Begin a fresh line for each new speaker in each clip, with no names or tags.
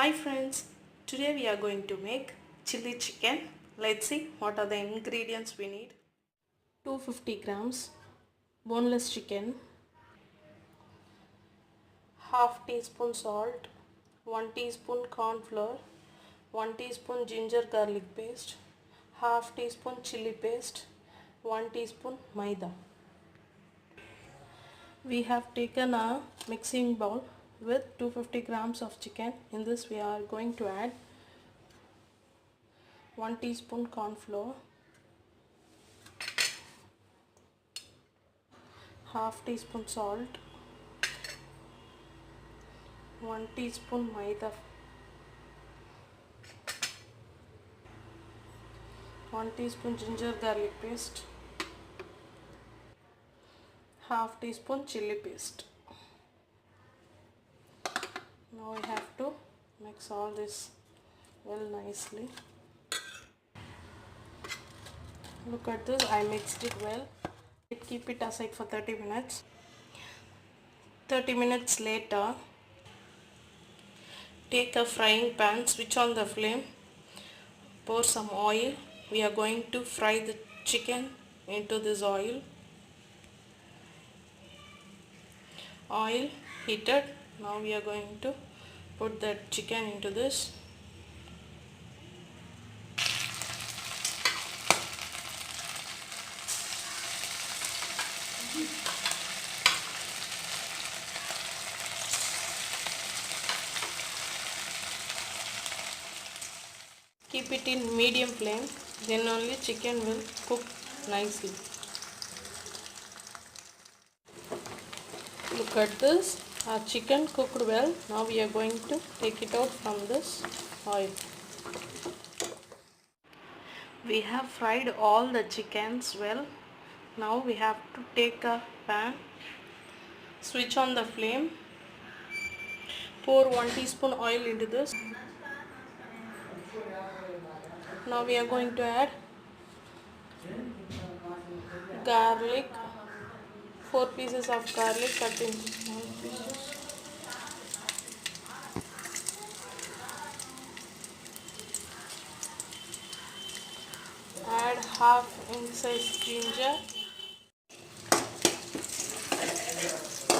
Hi friends, today we are going to make chili chicken. Let's see what are the ingredients we need. 250 grams boneless chicken, half teaspoon salt, 1 teaspoon corn flour, 1 teaspoon ginger garlic paste, half teaspoon chili paste, 1 teaspoon maida. We have taken a mixing bowl with 250 grams of chicken. In this we are going to add 1 teaspoon corn flour, half teaspoon salt, 1 teaspoon maida, 1 teaspoon ginger garlic paste, half teaspoon chili paste. Now we have to mix all this well nicely. Look at this, I mixed it well. Keep it aside for 30 minutes. 30 minutes later, take a frying pan, switch on the flame, pour some oil. We are going to fry the chicken into this oil. Oil heated. Now we are going to put the chicken into this. Keep it in medium flame, then only chicken will cook nicely. Look at this, our chicken cooked well. Now we are going to take it out from this oil. We have fried all the chickens well. Now we have to take a pan, switch on the flame, pour 1 teaspoon oil into this. Now we are going to add garlic, 4 pieces of garlic cut into small pieces. Add half inch size ginger.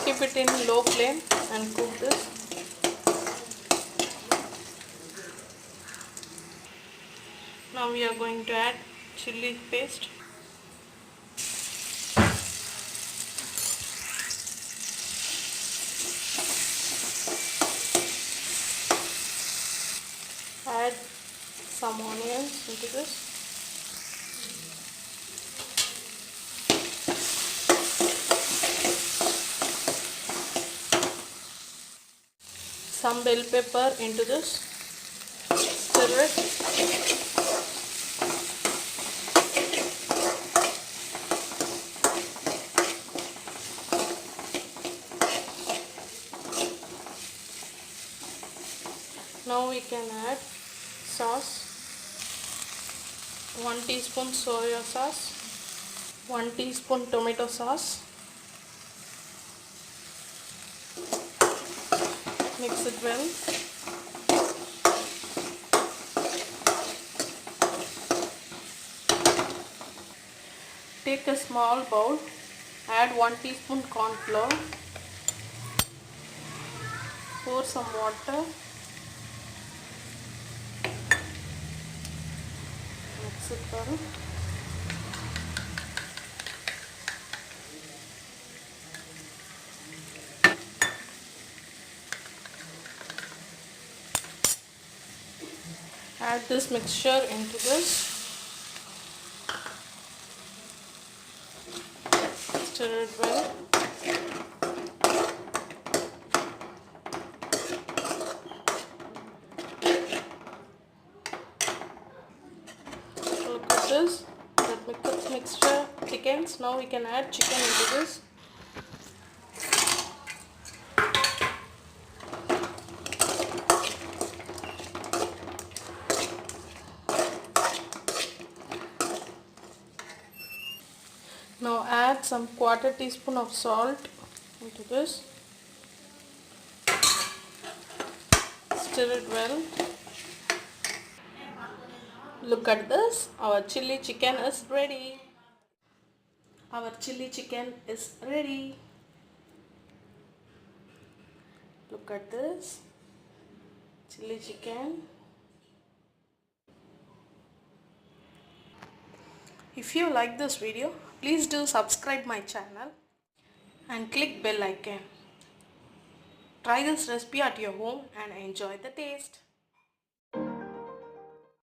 Keep it in low flame and cook this. Now we are going to add chili paste. Add some onions into this. Some bell pepper into this. Stir it. Now we can add sauce. 1 teaspoon soya sauce, 1 teaspoon tomato sauce. Mix it well. Take a small bowl, add 1 teaspoon corn flour, pour some water, mix it well. Add this mixture into this. Stir it well. Look at this. That mixture thickens. Now we can add chicken into this. Now add some 1/4 teaspoon of salt into this. stir it well. Look at this, our chili chicken is ready. Our chili chicken is ready. Look at this chili chicken. If you like this video, please do subscribe my channel and click bell icon. Try this recipe at your home and enjoy the taste.